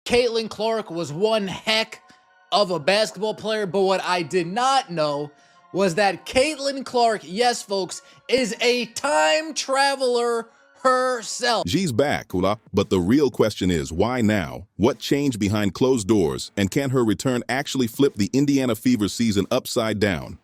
Caitlin Clark was one heck of a basketball player, but what I did not know was that Caitlin Clark, yes folks, is a time traveler herself. She's back, but the real question is, why now? What changed behind closed doors, and can her return actually flip the Indiana Fever season upside down?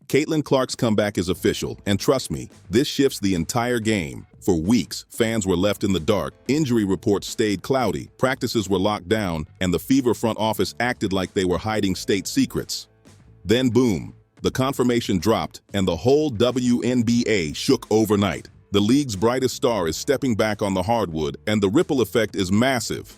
Caitlin Clark's comeback is official, and trust me, this shifts the entire game. For weeks, fans were left in the dark, injury reports stayed cloudy, practices were locked down, and the Fever front office acted like they were hiding state secrets. Then boom, the confirmation dropped, and the whole WNBA shook overnight. The league's brightest star is stepping back on the hardwood, and the ripple effect is massive.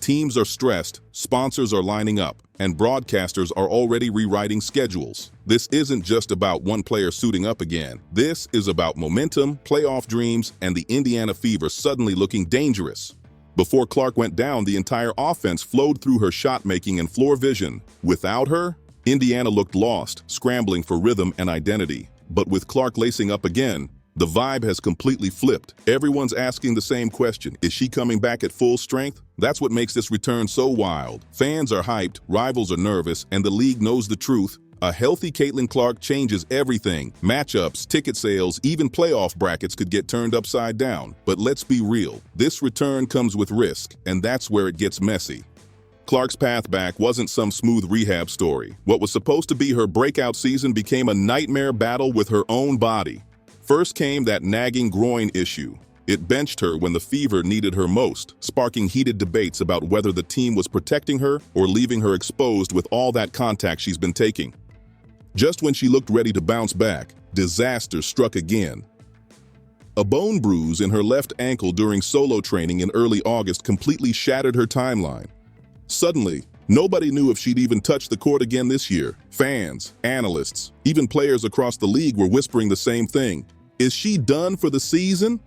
Teams are stressed, sponsors are lining up, and broadcasters are already rewriting schedules. This isn't just about one player suiting up again. This is about momentum, playoff dreams, and the Indiana Fever suddenly looking dangerous. Before Clark went down, the entire offense flowed through her shot-making and floor vision. Without her, Indiana looked lost, scrambling for rhythm and identity. But with Clark lacing up again, the vibe has completely flipped. Everyone's asking the same question: is she coming back at full strength? That's what makes this return so wild. Fans are hyped, rivals are nervous, and the league knows the truth. A healthy Caitlin Clark changes everything. Matchups, ticket sales, even playoff brackets could get turned upside down. But let's be real, this return comes with risk, and that's where it gets messy. Clark's path back wasn't some smooth rehab story. What was supposed to be her breakout season became a nightmare battle with her own body. First came that nagging groin issue. It benched her when the Fever needed her most, sparking heated debates about whether the team was protecting her or leaving her exposed with all that contact she's been taking. Just when she looked ready to bounce back, disaster struck again. A bone bruise in her left ankle during solo training in early August completely shattered her timeline. Suddenly, nobody knew if she'd even touch the court again this year. Fans, analysts, even players across the league were whispering the same thing. Is she done for the season?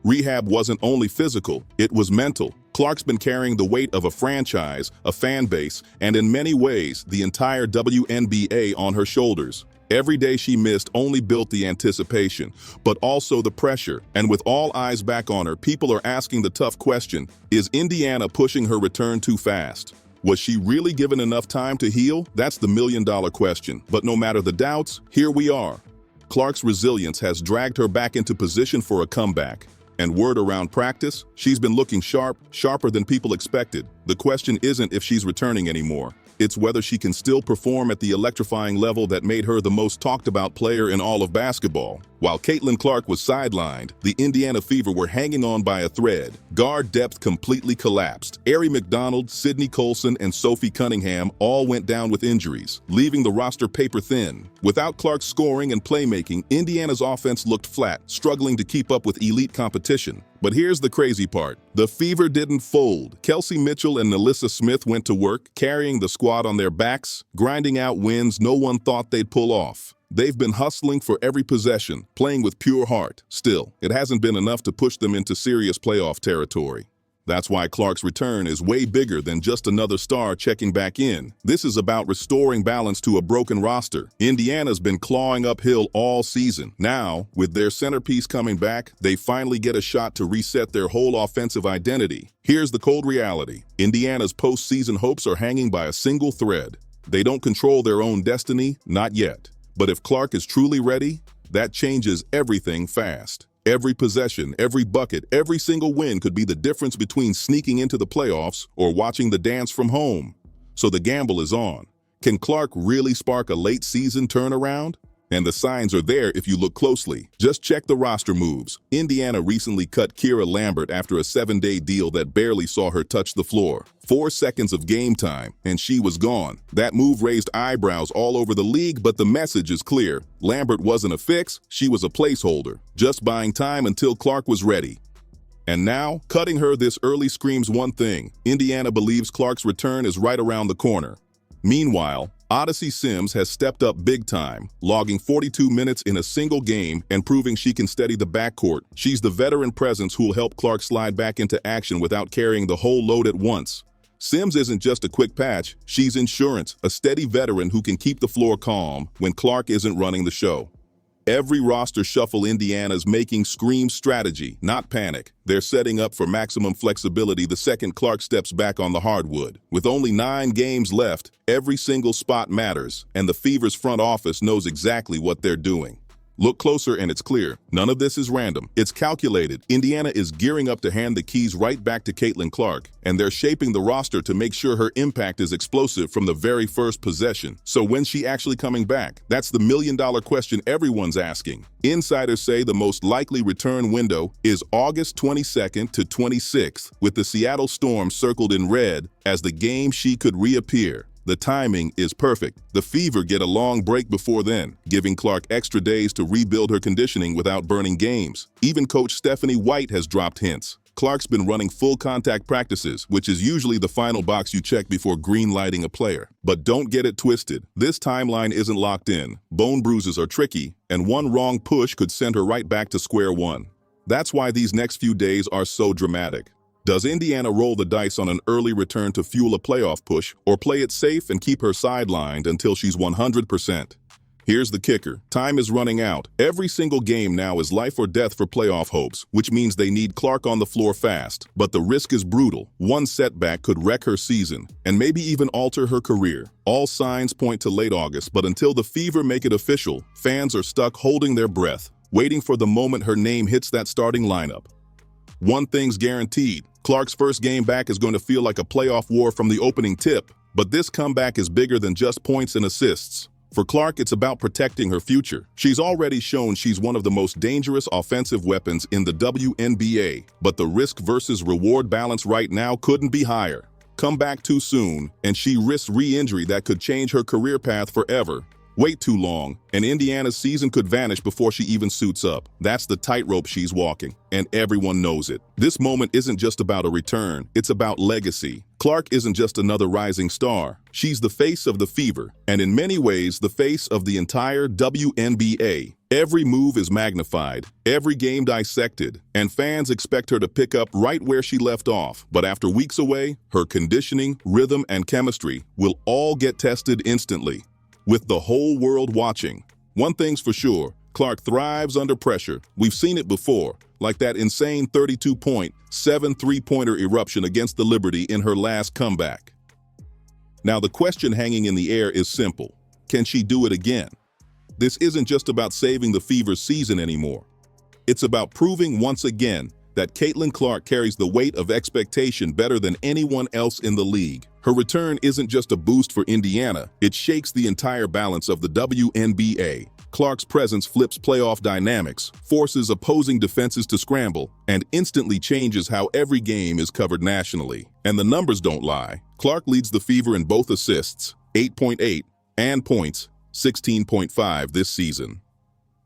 Rehab wasn't only physical, it was mental. Clark's been carrying the weight of a franchise, a fan base, and in many ways, the entire WNBA on her shoulders. Every day she missed only built the anticipation, but also the pressure. And with all eyes back on her, people are asking the tough question: is Indiana pushing her return too fast? Was she really given enough time to heal? That's the million-dollar question. But no matter the doubts, here we are. Clark's resilience has dragged her back into position for a comeback. And word around practice, she's been looking sharp, sharper than people expected. The question isn't if she's returning anymore. It's whether she can still perform at the electrifying level that made her the most talked about player in all of basketball. While Caitlin Clark was sidelined, the Indiana Fever were hanging on by a thread. Guard depth completely collapsed. Arie McDonald, Sydney Colson, and Sophie Cunningham all went down with injuries, leaving the roster paper thin. Without Clark's scoring and playmaking, Indiana's offense looked flat, struggling to keep up with elite competition. But here's the crazy part. The Fever didn't fold. Kelsey Mitchell and Nalissa Smith went to work, carrying the squad on their backs, grinding out wins no one thought they'd pull off. They've been hustling for every possession, playing with pure heart. Still, it hasn't been enough to push them into serious playoff territory. That's why Clark's return is way bigger than just another star checking back in. This is about restoring balance to a broken roster. Indiana's been clawing uphill all season. Now, with their centerpiece coming back, they finally get a shot to reset their whole offensive identity. Here's the cold reality. Indiana's postseason hopes are hanging by a single thread. They don't control their own destiny, not yet. But if Clark is truly ready, that changes everything fast. Every possession, every bucket, every single win could be the difference between sneaking into the playoffs or watching the dance from home. So the gamble is on. Can Clark really spark a late-season turnaround? And the signs are there if you look closely. Just check the roster moves. Indiana recently cut Kira Lambert after a 7-day deal that barely saw her touch the floor. 4 seconds of game time, and she was gone. That move raised eyebrows all over the league, but the message is clear. Lambert wasn't a fix, she was a placeholder, just buying time until Clark was ready. And now, cutting her this early screams one thing: Indiana believes Clark's return is right around the corner. Meanwhile, Odyssey Sims has stepped up big time, logging 42 minutes in a single game and proving she can steady the backcourt. She's the veteran presence who'll help Clark slide back into action without carrying the whole load at once. Sims isn't just a quick patch, she's insurance, a steady veteran who can keep the floor calm when Clark isn't running the show. Every roster shuffle Indiana's making screams strategy, not panic. They're setting up for maximum flexibility the second Clark steps back on the hardwood. With only 9 games left, every single spot matters, and the Fever's front office knows exactly what they're doing. Look closer and it's clear. None of this is random. It's calculated. Indiana is gearing up to hand the keys right back to Caitlin Clark, and they're shaping the roster to make sure her impact is explosive from the very first possession. So when's she actually coming back? That's the million-dollar question everyone's asking. Insiders say the most likely return window is August 22nd to 26th, with the Seattle Storm circled in red as the game she could reappear. The timing is perfect. The Fever get a long break before then, giving Clark extra days to rebuild her conditioning without burning games. Even coach Stephanie White has dropped hints. Clark's been running full contact practices, which is usually the final box you check before green-lighting a player. But don't get it twisted. This timeline isn't locked in. Bone bruises are tricky, and one wrong push could send her right back to square one. That's why these next few days are so dramatic. Does Indiana roll the dice on an early return to fuel a playoff push, or play it safe and keep her sidelined until she's 100%? Here's the kicker. Time is running out. Every single game now is life or death for playoff hopes, which means they need Clark on the floor fast. But the risk is brutal. One setback could wreck her season, and maybe even alter her career. All signs point to late August, but until the Fever make it official, fans are stuck holding their breath, waiting for the moment her name hits that starting lineup. One thing's guaranteed. Clark's first game back is going to feel like a playoff war from the opening tip, but this comeback is bigger than just points and assists. For Clark, it's about protecting her future. She's already shown she's one of the most dangerous offensive weapons in the WNBA, but the risk versus reward balance right now couldn't be higher. Come back too soon, and she risks re-injury that could change her career path forever. Wait too long, and Indiana's season could vanish before she even suits up. That's the tightrope she's walking, and everyone knows it. This moment isn't just about a return, it's about legacy. Clark isn't just another rising star. She's the face of the Fever, and in many ways, the face of the entire WNBA. Every move is magnified, every game dissected, and fans expect her to pick up right where she left off. But after weeks away, her conditioning, rhythm, and chemistry will all get tested instantly. With the whole world watching. One thing's for sure, Clark thrives under pressure. We've seen it before, like that insane 32-point, 7 three-pointer eruption against the Liberty in her last comeback. Now the question hanging in the air is simple. Can she do it again? This isn't just about saving the Fever's season anymore. It's about proving once again that Caitlin Clark carries the weight of expectation better than anyone else in the league. Her return isn't just a boost for Indiana, it shakes the entire balance of the WNBA. Clark's presence flips playoff dynamics, forces opposing defenses to scramble, and instantly changes how every game is covered nationally. And the numbers don't lie. Clark leads the Fever in both assists, 8.8, and points, 16.5 this season.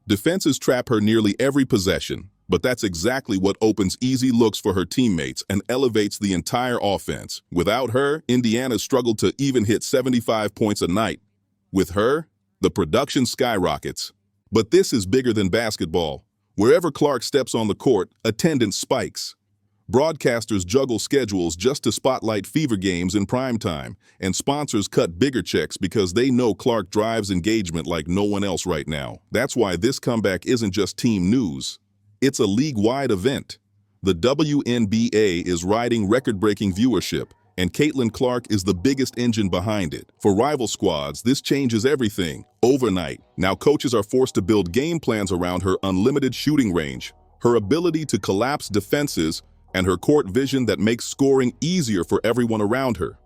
Defenses trap her nearly every possession, but that's exactly what opens easy looks for her teammates and elevates the entire offense. Without her, Indiana struggled to even hit 75 points a night. With her, the production skyrockets. But this is bigger than basketball. Wherever Clark steps on the court, attendance spikes. Broadcasters juggle schedules just to spotlight Fever games in primetime, and sponsors cut bigger checks because they know Clark drives engagement like no one else right now. That's why this comeback isn't just team news. It's a league-wide event. The WNBA is riding record-breaking viewership, and Caitlin Clark is the biggest engine behind it. For rival squads, this changes everything. Overnight, now coaches are forced to build game plans around her unlimited shooting range, her ability to collapse defenses, and her court vision that makes scoring easier for everyone around her.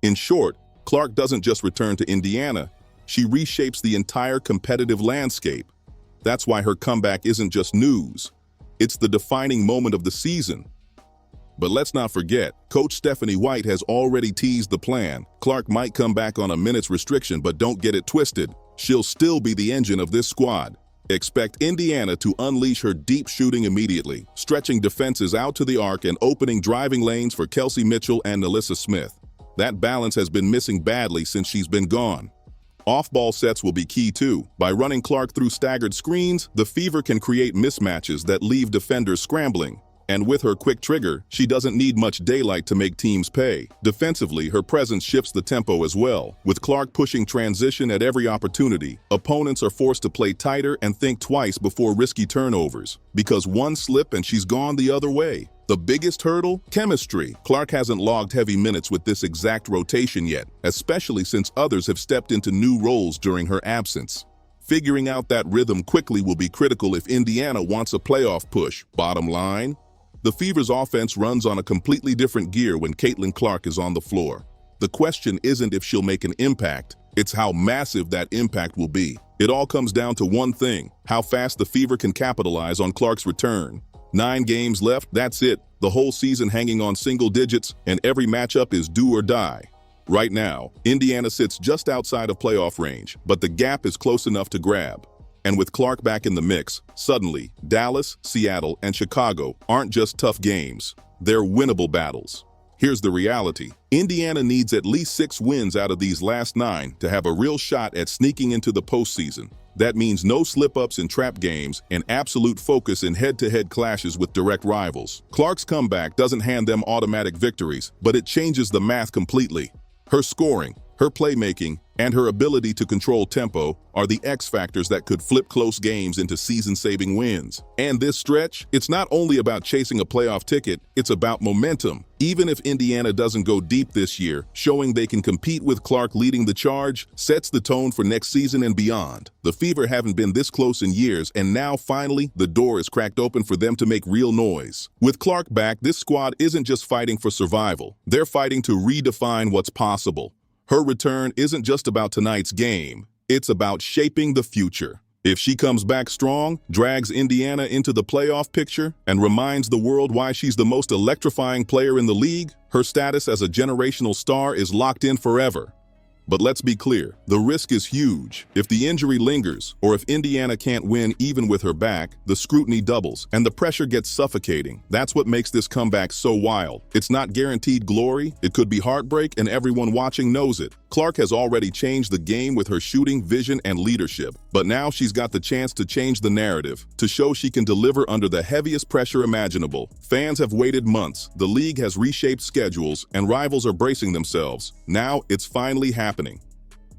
In short, Clark doesn't just return to Indiana, she reshapes the entire competitive landscape. That's why her comeback isn't just news. It's the defining moment of the season. But let's not forget, Coach Stephanie White has already teased the plan. Clark might come back on a minutes restriction, but don't get it twisted. She'll still be the engine of this squad. Expect Indiana to unleash her deep shooting immediately, stretching defenses out to the arc and opening driving lanes for Kelsey Mitchell and Alyssa Smith. That balance has been missing badly since she's been gone. Off-ball sets will be key too. By running Clark through staggered screens, the Fever can create mismatches that leave defenders scrambling. And with her quick trigger, she doesn't need much daylight to make teams pay. Defensively, her presence shifts the tempo as well. With Clark pushing transition at every opportunity, opponents are forced to play tighter and think twice before risky turnovers, because one slip and she's gone the other way. The biggest hurdle? Chemistry. Clark hasn't logged heavy minutes with this exact rotation yet, especially since others have stepped into new roles during her absence. Figuring out that rhythm quickly will be critical if Indiana wants a playoff push. Bottom line, the Fever's offense runs on a completely different gear when Caitlin Clark is on the floor. The question isn't if she'll make an impact, it's how massive that impact will be. It all comes down to one thing: how fast the Fever can capitalize on Clark's return. 9 games left, that's it. The whole season hanging on single digits, and every matchup is do or die. Right now, Indiana sits just outside of playoff range, but the gap is close enough to grab. And with Clark back in the mix, suddenly, Dallas, Seattle, and Chicago aren't just tough games. They're winnable battles. Here's the reality. Indiana needs at least 6 wins out of these last 9 to have a real shot at sneaking into the postseason. That means no slip-ups in trap games and absolute focus in head-to-head clashes with direct rivals. Clark's comeback doesn't hand them automatic victories, but it changes the math completely. Her scoring, her playmaking, and her ability to control tempo are the X factors that could flip close games into season-saving wins. And this stretch, it's not only about chasing a playoff ticket, it's about momentum. Even if Indiana doesn't go deep this year, showing they can compete with Clark leading the charge sets the tone for next season and beyond. The Fever haven't been this close in years, and now finally, the door is cracked open for them to make real noise. With Clark back, this squad isn't just fighting for survival. They're fighting to redefine what's possible. Her return isn't just about tonight's game, it's about shaping the future. If she comes back strong, drags Indiana into the playoff picture, and reminds the world why she's the most electrifying player in the league, her status as a generational star is locked in forever. But let's be clear, the risk is huge. If the injury lingers, or if Indiana can't win even with her back, the scrutiny doubles, and the pressure gets suffocating. That's what makes this comeback so wild. It's not guaranteed glory, it could be heartbreak, and everyone watching knows it. Clark has already changed the game with her shooting, vision, and leadership. But now she's got the chance to change the narrative, to show she can deliver under the heaviest pressure imaginable. Fans have waited months, the league has reshaped schedules, and rivals are bracing themselves. Now it's finally happening.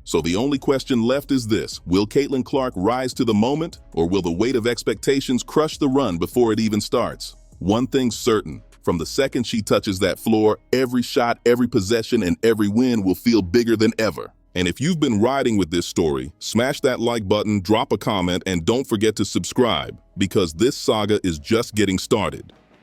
So the only question left is this: will Caitlin Clark rise to the moment, or will the weight of expectations crush the run before it even starts? One thing's certain: from the second she touches that floor, every shot, every possession, and every win will feel bigger than ever. And if you've been riding with this story, smash that like button, drop a comment, and don't forget to subscribe, because this saga is just getting started.